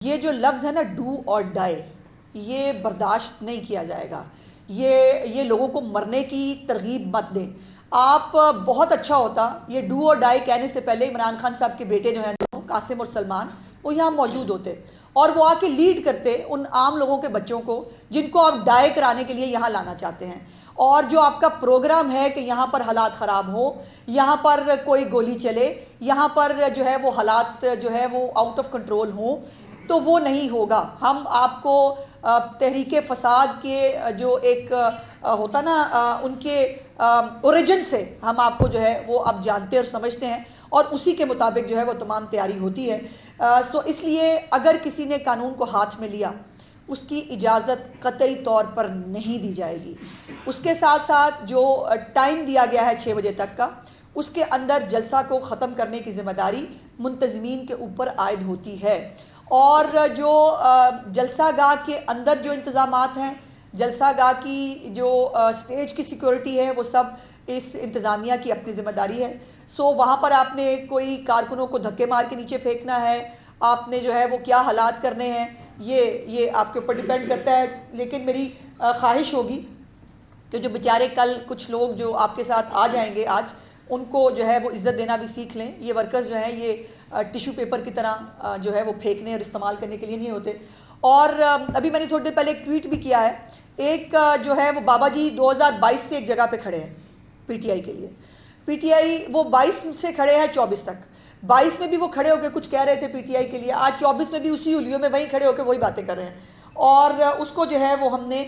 یہ جو لفظ ہے نا ڈو اور ڈائی، یہ برداشت نہیں کیا جائے گا۔ یہ لوگوں کو مرنے کی ترغیب مت دیں۔ آپ بہت اچھا ہوتا یہ ڈو اور ڈائی کہنے سے پہلے عمران خان صاحب کے بیٹے جو ہیں دونوں قاسم اور سلمان وہ یہاں موجود ہوتے اور وہ آ کے لیڈ کرتے ان عام لوگوں کے بچوں کو جن کو آپ ڈائی کرانے کے لیے یہاں لانا چاہتے ہیں۔ اور جو آپ کا پروگرام ہے کہ یہاں پر حالات خراب ہو، یہاں پر کوئی گولی چلے، یہاں پر جو ہے وہ حالات جو ہے وہ آؤٹ آف کنٹرول ہوں، تو وہ نہیں ہوگا۔ ہم آپ کو تحریک فساد کے جو ایک ہوتا نا ان کے اوریجن سے ہم آپ کو جو ہے وہ اب جانتے اور سمجھتے ہیں اور اسی کے مطابق جو ہے وہ تمام تیاری ہوتی ہے۔ سو اس لیے اگر کسی نے قانون کو ہاتھ میں لیا اس کی اجازت قطعی طور پر نہیں دی جائے گی۔ اس کے ساتھ ساتھ جو ٹائم دیا گیا ہے 6 بجے تک کا، اس کے اندر جلسہ کو ختم کرنے کی ذمہ داری منتظمین کے اوپر عائد ہوتی ہے۔ اور جو جلسہ گاہ کے اندر جو انتظامات ہیں، جلسہ گاہ کی جو سٹیج کی سیکورٹی ہے، وہ سب اس انتظامیہ کی اپنی ذمہ داری ہے۔ سو وہاں پر آپ نے کوئی کارکنوں کو دھکے مار کے نیچے پھینکنا ہے، آپ نے جو ہے وہ کیا حالات کرنے ہیں، یہ آپ کے اوپر ڈیپینڈ کرتا ہے۔ لیکن میری خواہش ہوگی کہ جو بیچارے کل کچھ لوگ جو آپ کے ساتھ آ جائیں گے آج، ان کو جو ہے وہ عزت دینا بھی سیکھ لیں۔ یہ ورکرز جو ہیں یہ ٹیشو پیپر کی طرح جو ہے وہ پھینکنے اور استعمال کرنے کے لیے نہیں ہوتے۔ اور ابھی میں نے تھوڑی دیر پہلے ایک ٹویٹ بھی کیا ہے، ایک جو ہے وہ بابا جی 2022 سے ایک جگہ پہ کھڑے ہیں پی ٹی آئی کے لیے۔ پی ٹی آئی وہ 22 سے کھڑے ہیں 24 تک، 22 میں بھی وہ کھڑے ہو کے کچھ کہہ رہے تھے پی ٹی آئی کے لیے، آج 24 میں بھی اسی الیوں میں وہیں کھڑے ہو کے وہی باتیں کر رہے ہیں۔ اور اس کو جو ہے وہ ہم نے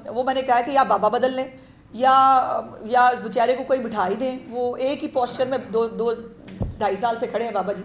وہ میں نے کہا کہ یا بابا بدل لیں یا اس بیچارے کو کوئی بٹھا ہی دیں، وہ ایک ہی پوسچر میں 2-2.5 سال سے کھڑے ہیں بابا جی۔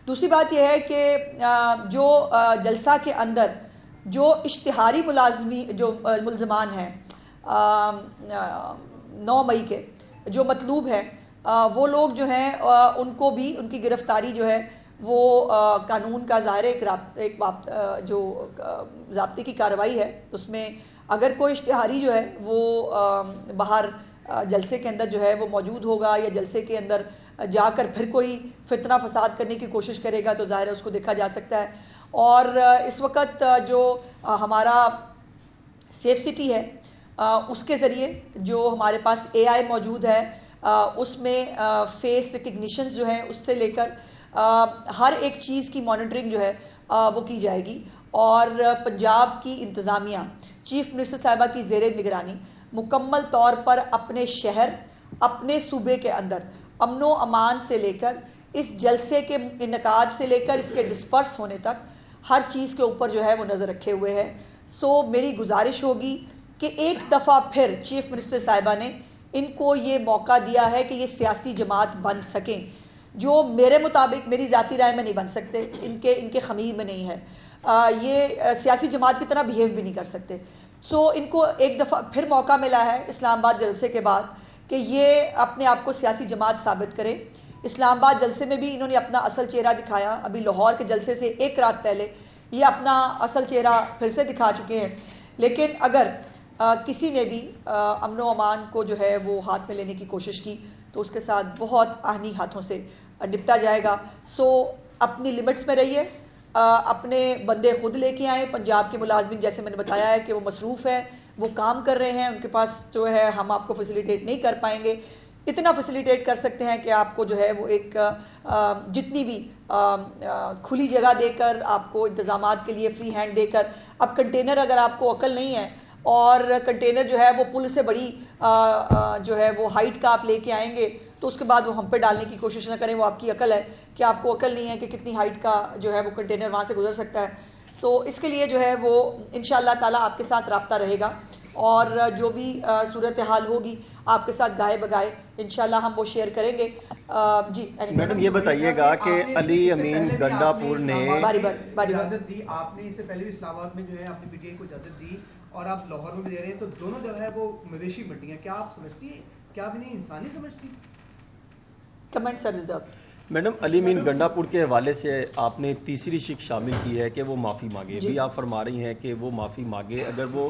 دوسری بات یہ ہے کہ جو جلسہ کے اندر جو اشتہاری ملزمان ہیں 9 مئی کے جو مطلوب ہیں، وہ لوگ جو ہیں ان کو بھی ان کی گرفتاری جو ہے وہ قانون کا ظاہر ایک جو ضابطے کی کارروائی ہے، اس میں اگر کوئی اشتہاری جو ہے وہ باہر جلسے کے اندر جو ہے وہ موجود ہوگا یا جلسے کے اندر جا کر پھر کوئی فتنہ فساد کرنے کی کوشش کرے گا تو ظاہر ہے اس کو دیکھا جا سکتا ہے۔ اور اس وقت جو ہمارا سیف سٹی ہے اس کے ذریعے جو ہمارے پاس اے آئی موجود ہے، اس میں فیس ریکگنیشنز جو ہیں اس سے لے کر ہر ایک چیز کی مانیٹرنگ جو ہے وہ کی جائے گی۔ اور پنجاب کی انتظامیہ چیف منسٹر صاحبہ کی زیر نگرانی مکمل طور پر اپنے شہر، اپنے صوبے کے اندر امن و امان سے لے کر اس جلسے کے انعقاد سے لے کر اس کے ڈسپرس ہونے تک ہر چیز کے اوپر جو ہے وہ نظر رکھے ہوئے ہے۔ سو میری گزارش ہوگی کہ ایک دفعہ پھر چیف منسٹر صاحبہ نے ان کو یہ موقع دیا ہے کہ یہ سیاسی جماعت بن سکیں، جو میرے مطابق میری ذاتی رائے میں نہیں بن سکتے، ان کے خمیر میں نہیں ہے، یہ سیاسی جماعت کی طرح بیہیو بھی نہیں کر سکتے۔ سو ان کو ایک دفعہ پھر موقع ملا ہے اسلام آباد جلسے کے بعد کہ یہ اپنے آپ کو سیاسی جماعت ثابت کرے۔ اسلام آباد جلسے میں بھی انہوں نے اپنا اصل چہرہ دکھایا، ابھی لاہور کے جلسے سے ایک رات پہلے یہ اپنا اصل چہرہ پھر سے دکھا چکے ہیں۔ لیکن اگر کسی نے بھی امن و امان کو جو ہے وہ ہاتھ میں لینے کی کوشش کی تو اس کے ساتھ بہت آہنی ہاتھوں سے نپٹا جائے گا۔ سو اپنی لمٹس میں رہیے، اپنے بندے خود لے کے آئیں۔ پنجاب کے ملازمین جیسے میں نے بتایا ہے کہ وہ مصروف ہیں، وہ کام کر رہے ہیں، ان کے پاس جو ہے ہم آپ کو فیسیلیٹیٹ نہیں کر پائیں گے، اتنا فیسیلیٹیٹ کر سکتے ہیں کہ آپ کو جو ہے وہ ایک جتنی بھی کھلی جگہ دے کر آپ کو انتظامات کے لیے فری ہینڈ دے کر۔ اب کنٹینر اگر آپ کو عقل نہیں ہے اور کنٹینر جو ہے وہ پل سے بڑی جو ہے وہ ہائٹ کا آپ لے کے آئیں گے تو اس کے بعد وہ ہم پہ ڈالنے کی کوشش نہ کریں، وہ آپ کی عقل ہے کہ آپ کو عقل نہیں ہے کہ کتنی ہائٹ کا جو ہے وہ کنٹینر وہاں سے گزر سکتا ہے۔ سو اس کے لیے جو ہے وہ انشاءاللہ تعالیٰ آپ کے ساتھ رابطہ رہے گا اور جو بھی صورتحال ہوگی آپ کے ساتھ گائے بگائے انشاءاللہ ہم وہ شیئر کریں گے۔ جی میڈم یہ بتائیے گا کہ علی امین گنڈا پور نے اجازت دی، آپ نے اس سے پہلے بھی اسلام آباد میں جو ہے اپنی پی ٹی آئی کو اجازت دی اور آپ لاہور میں بھی دے رہے ہیں، تو دونوں جو ہے وہ مویشی منڈیاں، کیا آپ سمجھتی ہیں، کیا آپ انہیں انسانی سمجھتی؟ کمنٹ سر ریزرو۔ میڈم علی امین گنڈا پور کے حوالے سے آپ نے تیسری شک شامل کی ہے کہ وہ معافی مانگے، بھی آپ فرما رہی ہیں کہ وہ معافی مانگے، اگر وہ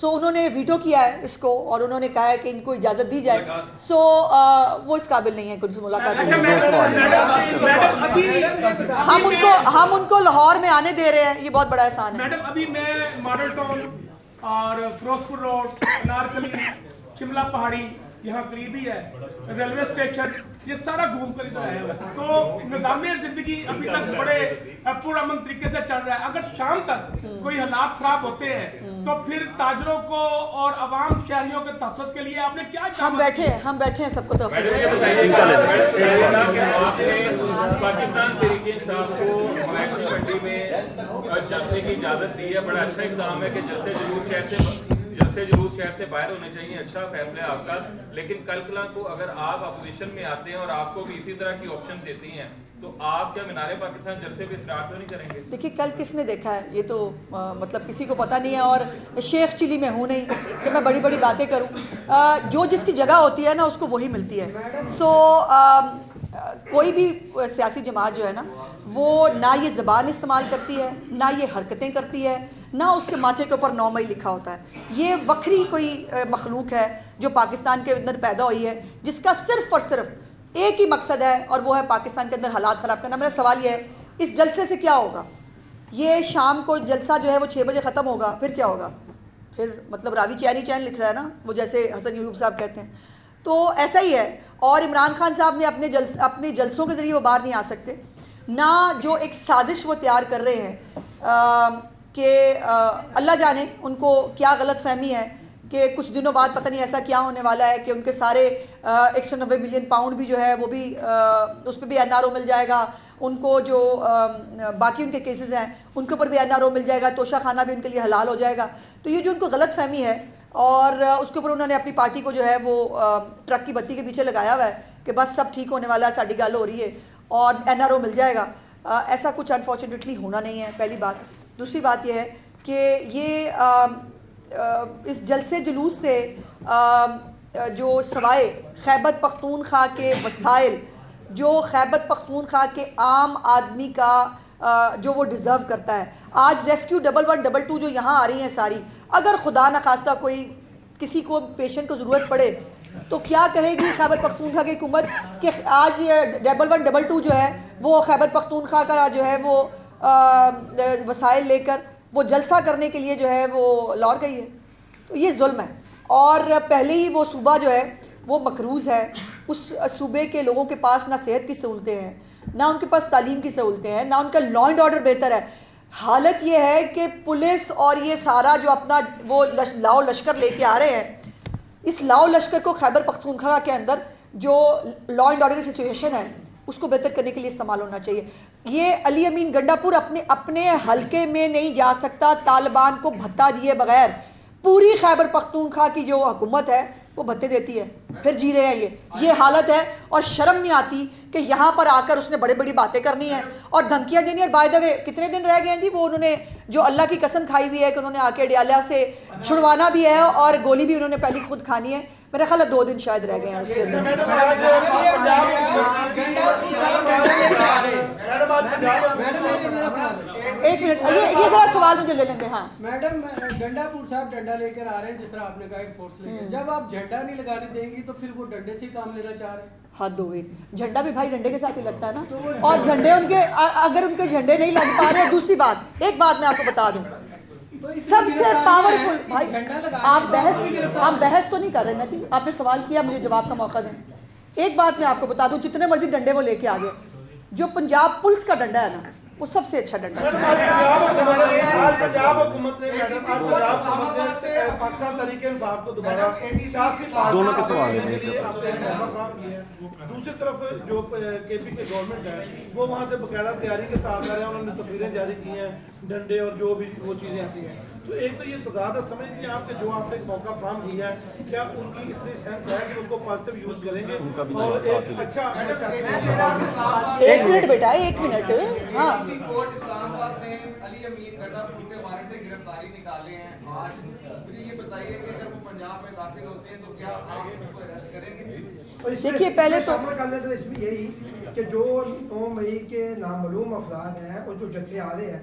سو انہوں نے ویٹو کیا ہے اس کو اور انہوں نے کہا ہے کہ ان کو اجازت دی جائے. سو وہ اس قابل نہیں ہے کہ ان سے ملاقات. ہم ان کو لاہور میں آنے دے رہے ہیں, یہ بہت بڑا احسان ہے. میڈم ابھی میں ماڈل ٹاؤن اور فیروزپور روڈ, انارکلی, شملہ پہاڑی یہاں قریبی ہے, ریلوے اسٹیشن, یہ سارا گھوم کر ادھر آیا ہوا ہے. تو نظام زندگی ابھی تک بڑے پرامن طریقے سے چل رہا ہے. اگر شام تک کوئی حالات خراب ہوتے ہیں تو پھر تاجروں کو اور عوام شہریوں کے تحفظ کے لیے آپ نے کیا؟ ہم بیٹھے ہیں سب کو تحفظ. پاکستان تحریک انصاف کو معاشی منڈی میں جلسے کی اجازت دی ہے, بڑا اچھا اقدام ہے کہ جلسے جلوس شہر سے باہر ہونے چاہیے. اچھا فیصلہ ہے آپ کا, لیکن کل کلاں کو اگر آپ اپوزیشن میں آتے ہیں اور آپ کو بھی اسی طرح کی آپشن دیتی ہیں تو آپ کیا مینار پاکستان جلسے پہ اصرار تو نہیں کریں گے؟ دیکھیے کل کس نے دیکھا ہے, یہ تو مطلب کسی کو پتہ نہیں ہے, اور شیخ چلی میں ہوں نہیں کہ میں بڑی بڑی باتیں کروں. جو جس کی جگہ ہوتی ہے نا اس کو وہی ملتی ہے. سو کوئی بھی سیاسی جماعت جو ہے نا وہ نہ یہ زبان استعمال کرتی ہے, نہ یہ حرکتیں کرتی ہے, نہ اس کے ماتھے کے اوپر 9 مئی لکھا ہوتا ہے. یہ وکری کوئی مخلوق ہے جو پاکستان کے اندر پیدا ہوئی ہے, جس کا صرف اور صرف ایک ہی مقصد ہے, اور وہ ہے پاکستان کے اندر حالات خراب کرنا. میرا سوال یہ ہے, اس جلسے سے کیا ہوگا؟ یہ شام کو جلسہ جو ہے وہ 6 بجے ختم ہوگا, پھر کیا ہوگا؟ پھر مطلب راوی چین لکھ رہا ہے نا, وہ جیسے حسن یوسف صاحب کہتے ہیں. تو ایسا ہی ہے. اور عمران خان صاحب نے اپنے جلسوں کے ذریعے وہ باہر نہیں آ سکتے, نہ جو ایک سازش وہ تیار کر رہے ہیں کہ اللہ جانے ان کو کیا غلط فہمی ہے کہ کچھ دنوں بعد پتہ نہیں ایسا کیا ہونے والا ہے کہ ان کے سارے 190 ملین پاؤنڈ بھی جو ہے وہ بھی اس پہ بھی این آر او مل جائے گا, ان کو جو باقی ان کے کیسز ہیں ان کے اوپر بھی این آر او مل جائے گا, توشہ خانہ بھی ان کے لیے حلال ہو جائے گا. تو یہ جو ان کو غلط فہمی ہے, اور اس کے اوپر انہوں نے اپنی پارٹی کو جو ہے وہ ٹرک کی بتی کے پیچھے لگایا ہوا ہے کہ بس سب ٹھیک ہونے والا ہے, ساڈی گل ہو رہی ہے اور این آر او مل جائے گا. ایسا کچھ انفارچونیٹلی ہونا نہیں ہے, پہلی بات. دوسری بات یہ ہے کہ یہ اس جلسے جلوس سے جو سوائے خیبر پختونخوا کے وسائل, جو خیبر پختونخوا کے عام آدمی کا جو وہ ڈیزرو کرتا ہے, آج ریسکیو 1112 جو یہاں آ رہی ہیں ساری, اگر خدا نخواستہ کوئی کسی کو پیشنٹ کو ضرورت پڑے تو کیا کہے گی خیبر پختونخوا کی حکومت کہ آج یہ 1112 جو ہے وہ خیبر پختونخوا کا جو ہے وہ وسائل لے کر وہ جلسہ کرنے کے لیے جو ہے وہ لاہور گئی ہے. تو یہ ظلم ہے. اور پہلے ہی وہ صوبہ جو ہے وہ مقروض ہے, اس صوبے کے لوگوں کے پاس نہ صحت کی سہولتیں ہیں, نہ ان کے پاس تعلیم کی سہولتیں ہیں, نہ ان کا لا اینڈ آرڈر بہتر ہے. حالت یہ ہے کہ پولیس اور یہ سارا جو اپنا وہ لاؤ لشکر لے کے آ رہے ہیں, اس لاؤ لشکر کو خیبر پختونخوا کے اندر جو لا اینڈ آرڈر کی سچویشن ہے اس کو بہتر کرنے کے لیے استعمال ہونا چاہیے. یہ علی امین گنڈا پور اپنے حلقے میں نہیں جا سکتا طالبان کو بھتہ دیے بغیر. پوری خیبر پختونخوا کی جو حکومت ہے وہ بھتے دیتی ہے, پھر جی رہے ہیں. یہ حالت ہے, اور شرم نہیں آتی کہ یہاں پر آ کر اس نے بڑی بڑی باتیں کرنی ہیں اور دھمکیاں دینی ہیں. بائی دا وے کتنے دن رہ گئے ہیں جی وہ انہوں نے جو اللہ کی قسم کھائی ہوئی ہے کہ انہوں نے آ کے ڈیالہ سے چھڑوانا بھی ہے اور گولی بھی انہوں نے پہلی خود کھانی ہے. میرا خیال ہے 2 دن شاید رہ گئے ہیں اس کے اندر. ایک منٹ, یہ ذرا سوال مجھے لے لیں گے. ہاں میڈم, گنڈا پور صاحب ڈنڈا لے کر آ رہے ہیں, جس طرح آپ نے کہا ایک فورس لے کے, جب آپ جھنڈا نہیں لگانے دیں گی تو پھر وہ ڈنڈے سے کام لینا چاہ رہے ہیں. حد ہو گئی. جھنڈا بھی بھائی ڈنڈے کے ساتھ ہی لگتا ہے نا, اور جھنڈے ان کے اگر ان کے جھنڈے نہیں لگ پا رہے. دوسری بات, ایک بات میں آپ کو بتا دوں, سب سے پاورفل بھائی, آپ بحث تو نہیں کر رہے نا جی, آپ نے سوال کیا, مجھے جواب کا موقع دیں. ایک بات میں آپ کو بتا دوں, جتنے مرضی ڈنڈے وہ لے کے آگے, جو پنجاب پولیس کا ڈنڈا ہے نا وہ سب سے اچھا ڈنڈا ہے. دونوں کے سوال ہیں. دوسری طرف جو کے پی کے گورنمنٹ ہے وہ وہاں سے باقاعدہ تیاری کے ساتھ آ رہے ہیں, انہوں نے تصویریں جاری کی ہیں ڈنڈے اور جو بھی وہ چیزیں ایسی ہیں. تو ایک تو یہ تضاد ہے, سمجھتی ہیں آپ کہ جو آپ نے موقع فراہم کیا ہے, کیا ان کی اتنی سینس ہے کہ اس کو پازیٹیو یوز کریں گے اور ایک اچھا. ایک منٹ بیٹا, ایک منٹ. ہاں, اسلام آباد نے علی امین گنڈا پور کے وارنٹ سے گرفتاری نکالے ہیں آج. مجھے یہ بتائیے کہ اگر وہ پنجاب میں داخل ہوتے ہیں تو کیا آپ اس کو اریسٹ کریں گے؟ دیکھیے پہلے تو کرنے سے اس میں یہی کہ جو 9 مئی کے نامعلوم افراد ہیں اور جو جتھے آ رہے ہیں,